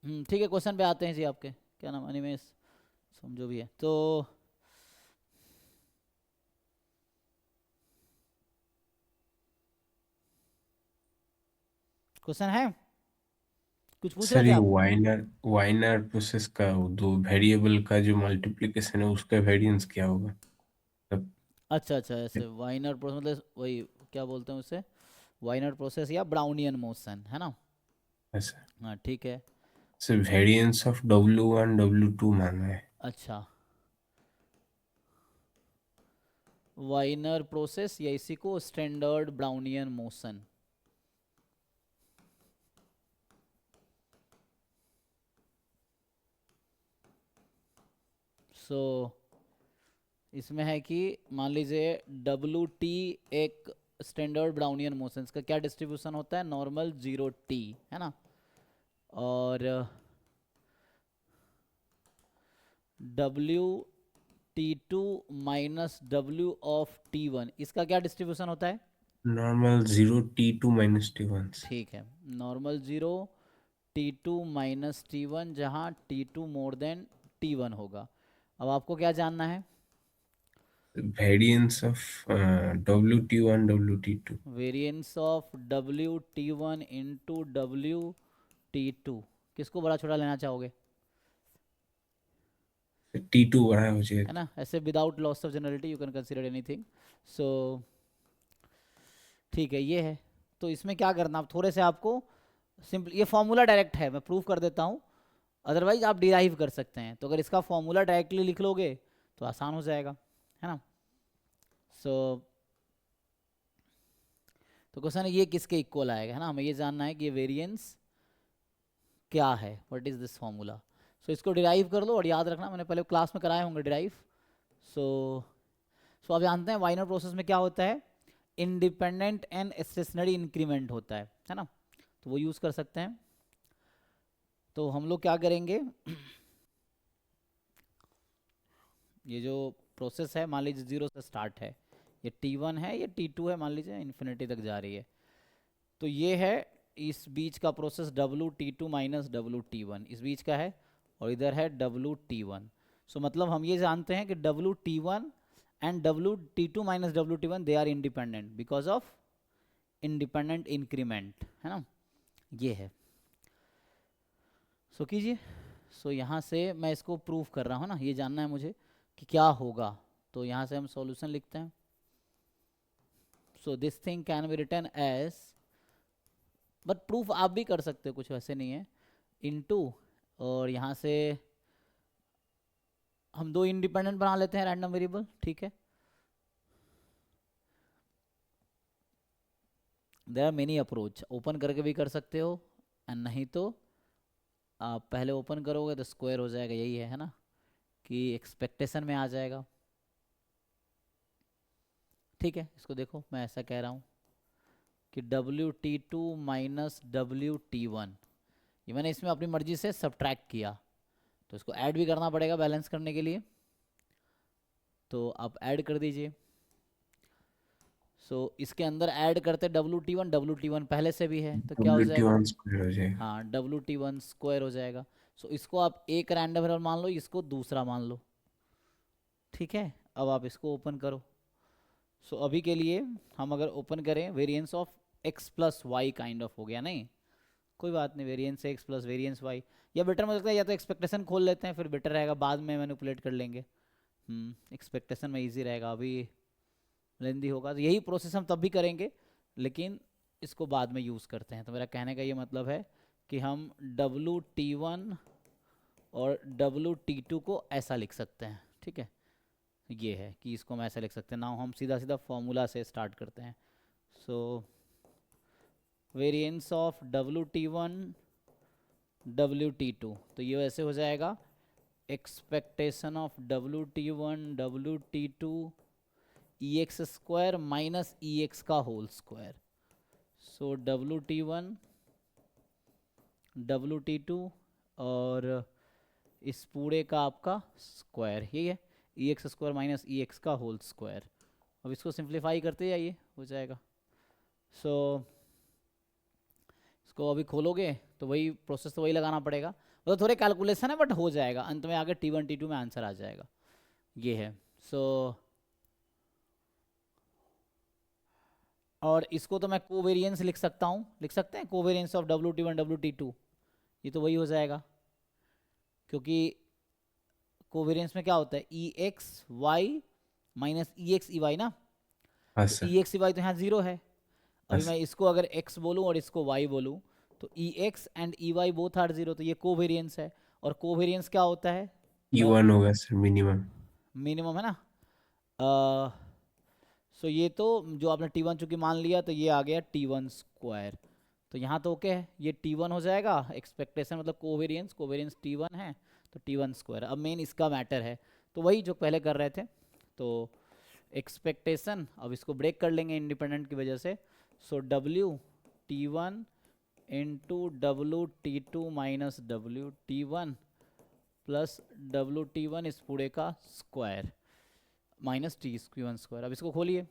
ठीक है, क्वेश्चन पे आते हैं जी। आपके क्या नाम, अनिमेश समझो भी है तो। क्वेश्चन है, कुछ पूछ रहे सर थे ये आप? वाइनर वाइनर प्रोसेस का वो दो वेरिएबल का जो मल्टीप्लिकेशन है उसका वेरिएंस क्या होगा? मतलब अच्छा अच्छा, ऐसे वाइनर प्रोसेस मतलब वही, क्या बोलते हैं उसे, वाइनर प्रोसेस या ब्राउनियन मोशन, है ना? ऐसा। हाँ ठीक है। Sir variance of W1 W2 माना है। अच्छा, वाइनर प्रोसेस या इसी को स्टैंडर्ड ब्राउनियन मोशन। सो इसमें है कि मान लीजिए डब्लू टी एक स्टैंडर्ड ब्राउनियन मोशंस का क्या डिस्ट्रीब्यूशन होता है, नॉर्मल जीरो टी, है ना? और W T two minus W of T one, इसका क्या डिस्ट्रीब्यूशन होता है? Normal 0 T2 - T1। ठीक है, normal zero T two minus T one, जहाँ T two more than T one होगा। अब आपको क्या जानना है? Variance of WT1 WT2। Variance of W T one into W T two, किसको बड़ा छोटा लेना चाहोगे? T2 बड़ा हो है जाएगा। ना, ऐसे without loss of generality you can consider anything. So ठीक है, ये है। तो इसमें क्या करना, आप थोड़े से आपको सिंपल, ये फॉर्मूला डायरेक्ट है, मैं प्रूफ कर देता हूँ। अदरवाइज आप डिराइव कर सकते हैं, तो अगर इसका फॉर्मूला डायरेक्टली लिख लोगे तो आसान हो जाएगा, है ना? सो तो क्वेश्चन है ये किसके इक्वल आएगा, है ना? हमें ये जानना है कि ये वेरिएंस क्या है, व्हाट इज दिस फॉर्मूला। सो इसको डिराइव कर लो, और याद रखना मैंने पहले क्लास में कराए होंगे डिराइव। सो सो आप जानते हैं वाइनर प्रोसेस में क्या होता है, इंडिपेंडेंट एंड स्टेशनरी इंक्रीमेंट होता है ना? तो वो यूज़ कर सकते हैं। तो हम लोग क्या करेंगे, ये जो प्रोसेस है मान लीजिए जीरो से स्टार्ट है, ये टी वन है, ये टी टू है, मान लीजिए इन्फिनिटी तक जा रही है। तो ये है इस बीच का process W T two minus W T one, इस बीच का है। और इधर है डब्लू टी वन। सो मतलब हम ये जानते हैं कि W T one and W T two minus W T one they are independent because of independent increment, है ना? ये है। सो कीजिए। सो यहाँ से मैं इसको प्रूव कर रहा हूँ ना, ये जानना है मुझे कि क्या होगा। तो यहाँ से हम सॉल्यूशन लिखते हैं। So this thing can be written as, but proof आप भी कर सकते हो, कुछ वैसे नहीं है, इनटू, और यहाँ से हम दो इंडिपेंडेंट बना लेते हैं रैंडम वेरिएबल, ठीक है? There are many approach, open करके भी कर सकते हो, एंड नहीं तो आप पहले ओपन करोगे तो स्क्वायर हो जाएगा, यही है ना, कि एक्सपेक्टेशन में आ जाएगा। ठीक है, इसको देखो, मैं ऐसा कह रहा हूँ कि W T two minus W T one, ये मैंने इसमें अपनी मर्जी से सब्ट्रैक्ट किया, तो इसको ऐड भी करना पड़ेगा बैलेंस करने के लिए। तो आप ऐड कर दीजिए। इसके अंदर ऐड करते डब्ल्यू टी वन पहले से भी है, तो क्या हो जाएगा? WT1² हो जाएगा। हाँ, डब्ल्यू टी वन स्क्वायर हो जाएगा। इसको आप एक रैंडम एरर मान लो, इसको दूसरा मान लो। ठीक है, अब आप इसको ओपन करो। अभी के लिए हम अगर ओपन करें, variance of X plus Y kind of हो गया, नहीं कोई बात नहीं, variance X plus variance Y, या बेटर मुझे लगता है या तो एक्सपेक्टेशन खोल लेते हैं, फिर बेटर रहेगा, बाद में मैनिपुलेट कर लेंगे। एक्सपेक्टेशन में इजी रहेगा, अभी लेंदी होगा, तो यही प्रोसेस हम तब भी करेंगे, लेकिन इसको बाद में यूज़ करते हैं। तो मेरा कहने का ये मतलब है कि हम डब्लू टी वन और डब्लू टी टू को ऐसा लिख सकते हैं, ठीक है? ये है कि इसको हम ऐसा लिख सकते हैं ना, हम सीधा सीधा फॉर्मूला से स्टार्ट करते हैं। So variance of W T one W T two, तो ये वैसे हो जाएगा, expectation of W T one W T two E X square minus E X का whole square. W T one W T two और इस पूरे का आपका स्क्वायर, यही है, E X square minus E X का होल स्क्वायर। अब इसको सिंप्लीफाई करते जाइए, हो जाएगा। सो इसको अभी खोलोगे तो वही प्रोसेस तो वही लगाना पड़ेगा, तो थोड़े कैलकुलेशन है बट हो जाएगा, अंत में आगे T1 T2 में आंसर आ जाएगा। ये है। सो और इसको तो मैं कोवेरियंस लिख सकता हूँ, लिख सकते हैं कोवेरियंस ऑफ WT1 WT2, ये तो वही हो जाएगा, क्योंकि कोवेरियंस में क्या होता है EXY माइनस EXEY ना, हाँ तो सर। EXEY तो यहाँ जीरो है। हाँ अभी मैं सर। इसको अगर x बोलूँ और इसको y बोलूँ, तो EX and EY both are zero, तो ये कोवेरियंस है। और कोवेरियंस क्या होता है? E1 होगा सर मिनिमम। मिनिमम है ना। सो ये तो जो आपने T1 चूंकि मान लिया, तो ये आ गया T1 स्क्वायर, तो यहाँ तो ओके है, ये T1 हो जाएगा, एक्सपेक्टेशन मतलब कोवेरियंस, कोवेरियंस T1 है, तो T1 स्क्वायर। अब मेन इसका मैटर है, तो वही जो पहले कर रहे थे, तो एक्सपेक्टेशन, अब इसको ब्रेक कर लेंगे इंडिपेंडेंट की वजह से। सो WT1 into WT2 minus WT1 plus WT1 इस पूरे का स्क्वायर माइनस T1 स्क्वायर। अब इसको खोलिए,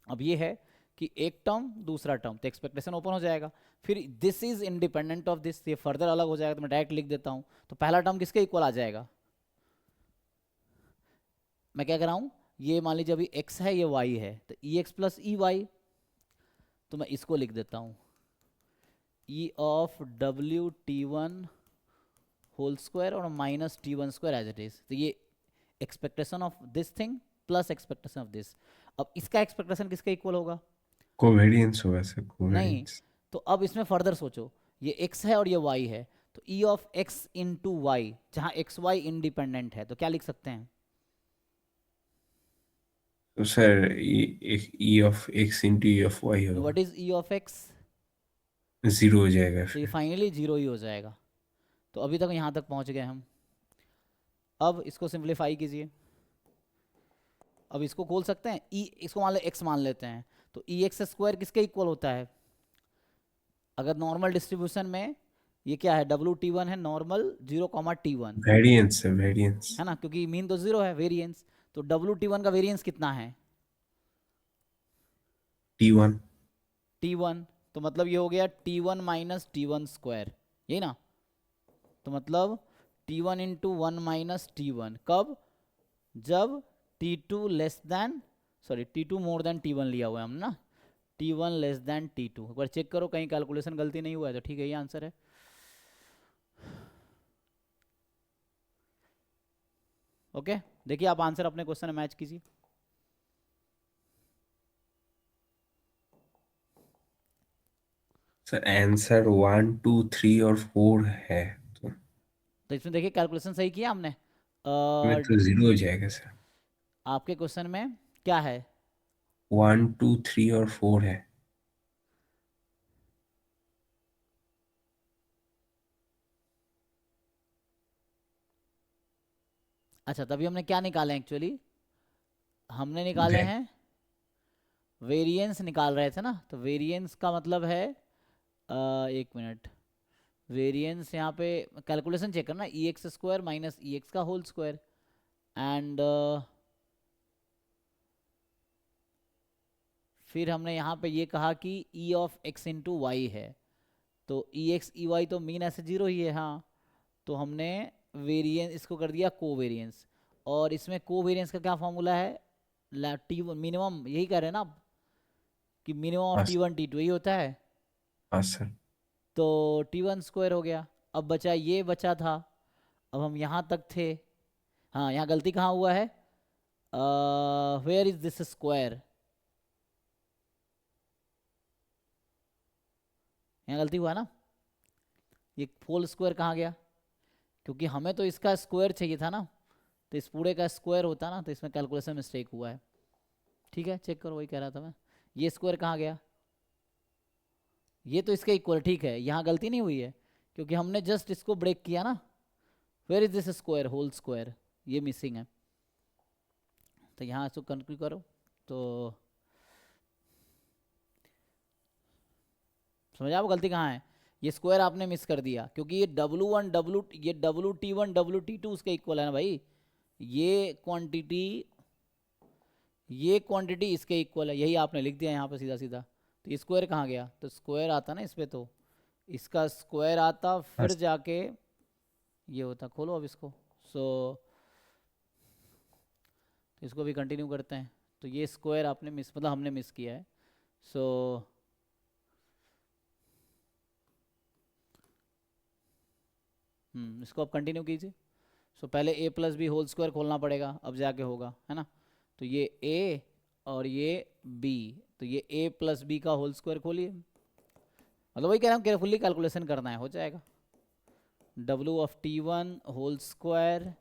अब ये है कि एक टर्म दूसरा टर्म, तो एक्सपेक्टेशन ओपन हो जाएगा। फिर this is independent of this, ये फर्दर अलग हो जाएगा, तो मैं डायरेक्ट लिख देता हूँ। तो पहला टर्म किसके इक्वल आ जाएगा? मैं क्या कर रहा हूँ, ये मान लीजिए अभी x है, ये y है, तो EX प्लस EY, तो मैं इसको लिख देता हूँ E of WT1 whole square और minus T1 square as it is. तो ये expectation of this thing plus expectation of this. अब इसका एक्सपेक्टेशन किसके इक्वल होगा? कोवेरियंस होगा सर, नहीं, कोवेरियंस। तो अब इसमें फर्दर सोचो, ये x है और ये y है, तो E of x into Y, जहाँ एक्स वाई इंडिपेंडेंट है, तो क्या लिख सकते हैं? तो sir E of X into E of Y होगा। What is E of x? Zero हो जाएगा तो ये फिर। फाइनली जीरो ही हो जाएगा। तो अभी तक यहाँ तक पहुँच गए हम। अब इसको सिंप्लीफाई कीजिए, अब इसको खोल सकते हैं, इसको मान ले x मान लेते हैं, तो EX स्क्वायर किसके इक्वल होता है? अगर नॉर्मल डिस्ट्रीब्यूशन में ये क्या है, WT1 है नॉर्मल 0, T1 वेरिएंस है, वेरिएंस। है ना, क्योंकि मीन तो जीरो है, वेरिएंस। तो WT1 का वेरिएंस कितना है? T1। T1, तो मतलब ये हो गया T1 माइनस T1 स्क्वायर, यही ना। तो मतलब T1 into one minus T1 कब? जब T2 less than, sorry T2 more than T1 लिया हुआ है हम ना, T1 लेस देन T2। एक बार चेक करो कहीं कैलकुलेशन गलती नहीं हुआ है, तो ठीक है, ये आंसर है। ओके, देखिए आप आंसर अपने क्वेश्चन में मैच कीजिए। सर आंसर 1 2 3 और 4 है, तो तो इसमें देखिए कैलकुलेशन सही किया हमने। में तो जीरो हो जाएगा सर। आपके क्वेश्चन में क्या है? 1 2 3 और 4 है। अच्छा, तभी हमने क्या निकाले एक्चुअली, हमने निकाले वे- हैं वेरिएंस निकाल रहे थे ना, तो वेरिएंस का मतलब है एक मिनट, वेरिएंस यहाँ पे कैलकुलेशन चेक करना, EX स्क्वायर माइनस EX का होल स्क्वायर, एंड फिर हमने यहाँ पे ये कहा कि E of x into Y है, तो EX EY तो मीन ऐसे जीरो ही है, हाँ। तो हमने वेरिएंस इसको कर दिया कोवेरिएंस, और इसमें कोवेरिएंस का क्या फॉर्मूला है? T1 मिनिमम, यही कह रहे हैं ना आप, कि मिनिमम ऑफ हाँ सर। T1 T2 यही होता है। हाँ सर। तो T1 स्क्वायर हो गया। अब बचा ये बचा था, अब हम यहाँ तक थे। हाँ, यहाँ गलती कहाँ हुआ है? वेयर इज दिस स्क्वायर, यहाँ गलती हुआ ना, ये होल स्क्वायर कहाँ गया? क्योंकि हमें तो इसका स्क्वायर चाहिए था ना, तो इस पूरे का स्क्वायर होता ना, तो इसमें कैलकुलेशन मिस्टेक हुआ है। ठीक है, चेक करो, वही कह रहा था मैं। ये स्क्वायर कहाँ गया? ये तो इसके इक्वल, ठीक है, यहाँ गलती नहीं हुई है, क्योंकि हमने जस्ट इसको ब्रेक किया ना। Where is this square, whole square, ये मिसिंग है। तो यहाँ इसको कंक्लूड करो, तो समझ आओ गलती कहाँ है। ये स्क्वायर आपने मिस कर दिया, क्योंकि ये WT1 WT2 उसके इक्वल है ना भाई। ये क्वांटिटी, ये क्वांटिटी इसके इक्वल है, यही आपने लिख दिया यहाँ पे सीधा सीधा। तो ये स्क्वायर कहाँ गया? तो स्क्वायर आता ना इस पे, तो इसका स्क्वायर आता, हाँ फिर जाके ये होता। खोलो अब इसको। सो इसको भी कंटिन्यू करते हैं। तो ये स्क्वायर आपने मिस, मतलब हमने मिस किया है। सो इसको अब कंटिन्यू कीजिए। सो पहले ए प्लस बी होल स्क्वायर खोलना पड़ेगा, अब जाके होगा, है ना। तो ये ए और ये बी, तो ये ए प्लस बी का होल स्क्वायर खोलिए। मतलब वही कह रहा हूँ, केयरफुली कैलकुलेशन करना है, हो जाएगा। W of T one whole square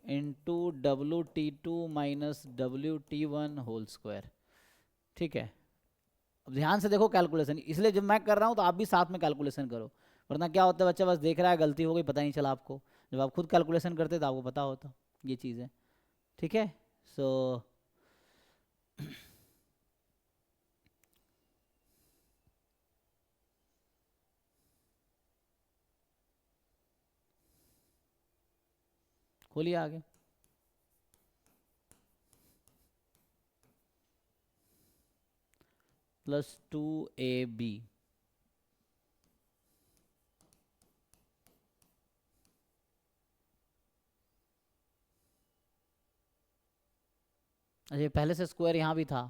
into W T two minus W T one whole square. ठीक है। अब ध्यान से देखो कैलकुलेशन, इसलिए जब मैं कर रहा हूँ तो आप भी साथ में कैलकुलेशन करो, वरना क्या होता है बच्चा बस देख रहा है, गलती हो गई पता नहीं चला आपको। जब आप खुद कैलकुलेशन करते तो आपको पता होता ये चीज़ें। ठीक है। सो खोलिए आगे। Plus two A B. अच्छा, ये पहले से स्क्वायर यहाँ भी था,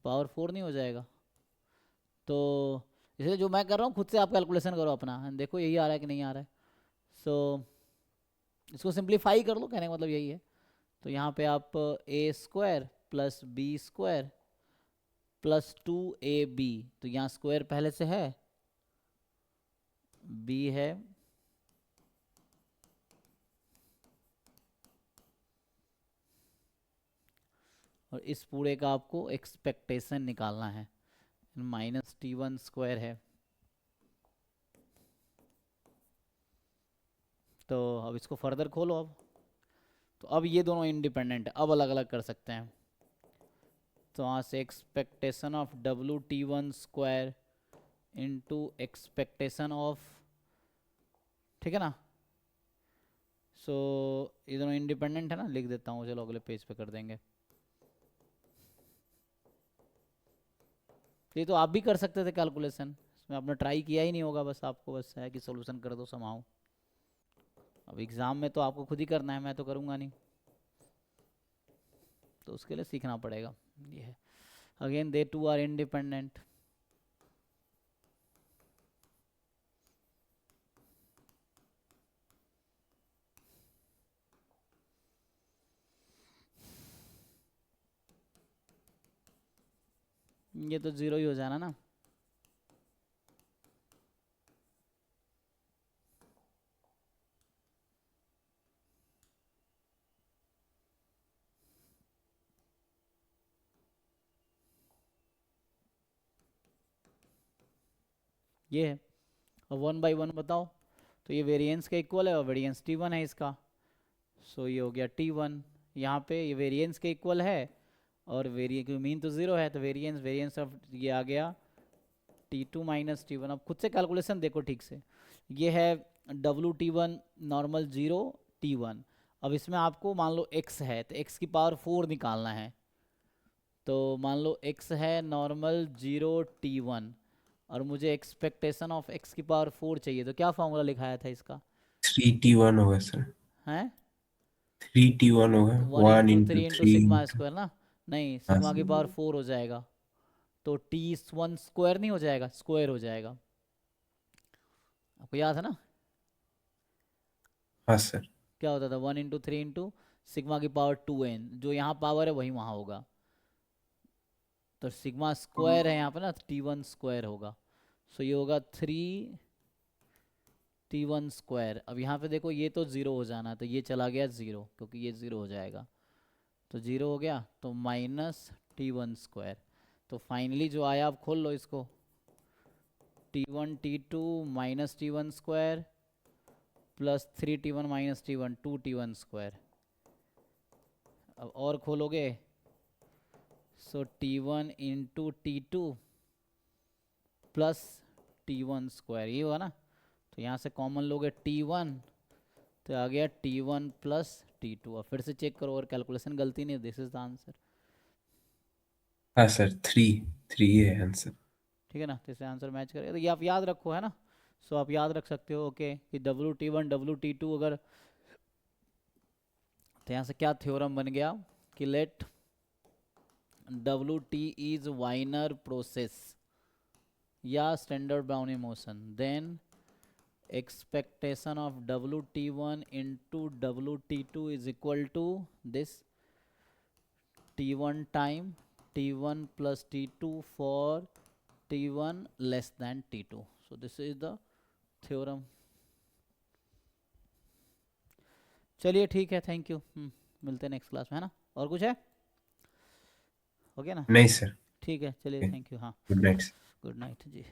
पावर फोर नहीं हो जाएगा? तो इसलिए जो मैं कर रहा हूँ खुद से आप कैलकुलेशन करो अपना, देखो यही आ रहा है कि नहीं आ रहा है। सो इसको सिंप्लीफाई कर लो, कहने का मतलब यही है। तो यहाँ पे आप A square plus B square plus two A B, तो यहाँ स्क्वायर पहले से है, बी है, और इस पूरे का आपको एक्सपेक्टेशन निकालना है। माइनस टी वन स्क्वायर है। तो अब इसको फर्दर खोलो अब। तो अब ये दोनों इंडिपेंडेंट है, अब अलग अलग कर सकते हैं। तो वहाँ से expectation of W T one square into expectation of, ठीक है ना। सो ये दोनों इंडिपेंडेंट है ना, लिख देता हूँ, चलो अगले पेज पे कर देंगे। ये तो आप भी कर सकते थे कैलकुलेशन, इसमें आपने ट्राई किया ही नहीं होगा, बस आपको बस है कि सोल्यूशन कर दो समाओ। अब एग्ज़ाम में तो आपको खुद ही करना है, मैं तो करूँगा नहीं, तो उसके लिए सीखना पड़ेगा। ये है, again they two are independent. ये तो जीरो ही हो जाना ना। ये है, और वन बाई वन बताओ। तो ये वेरिएंस का इक्वल है और वेरिएंस टी वन है इसका। सो ये हो गया टी वन। यहाँ पे ये वेरिएंस के इक्वल है, और वेरिएंस क्योंकि मीन तो जीरो है, तो वेरिएंस वेरिएंस ऑफ ये आ गया T two minus T one. अब खुद से कैलकुलेशन देखो ठीक से। ये है W T one normal zero T one. अब इसमें आपको मान लो x है, तो x की पावर फोर निकालना है। तो मान लो x है नॉर्मल जीरो टी वन, और मुझे एक्सपेक्टेशन ऑफ x की पावर फोर चाहिए, तो क्या फॉर्मूला लिखाया था इसका? 3T1 होगा सर। है 3T1 होगा, one one into into three into three sigma into square ना। नहीं, हाँ सिग्मा की सर। पावर फोर हो जाएगा, तो टी वन स्क्वायर नहीं हो जाएगा, स्क्वायर हो जाएगा। आपको याद है ना हाँ सर। क्या होता था? One into three into sigma की पावर टू एन, जो यहाँ पावर है वही वहाँ होगा। तो सिग्मा स्क्वायर है यहाँ पे ना, टी वन स्क्वायर होगा। सो ये होगा थ्री टी वन स्क्वायर। अब यहाँ पे देखो ये तो ज़ीरो हो जाना, तो ये चला गया ज़ीरो, क्योंकि ये ज़ीरो हो जाएगा, तो ज़ीरो हो गया, तो माइनस टी वन स्क्वायर। तो फाइनली जो आया, आप खोल लो इसको, T one T two minus T one square plus three T one minus T one, two T one square. अब और खोलोगे, so T one into T two plus T one square, ये हुआ ना। तो यहाँ से कॉमन लोगे टी वन, तो आ गया T one plus T two. अब फिर से चेक करो और कैलकुलेशन गलती नहीं, दिस इज द आंसर। हाँ सर, थ्री थ्री है आंसर। ठीक है ना, तो इससे आंसर मैच करेगा। तो ये आप याद रखो, है ना। सो आप याद रख सकते हो, ओके, कि WT1 WT2 अगर, तो यहाँ से क्या थ्योरम बन गया कि let WT is Wiener process या standard Brownian motion, then expectation of WT1 into WT2 is equal to this T1 time T1 plus T2 for T1 less than T2. So this is the theorem. चलिए ठीक है, thank you. मिलते हैं next class में, है ना। और कुछ है? हो गया ना? नहीं सर। ठीक है, चलिए, थैंक यू। हाँ, गुड नाइट। गुड नाइट जी।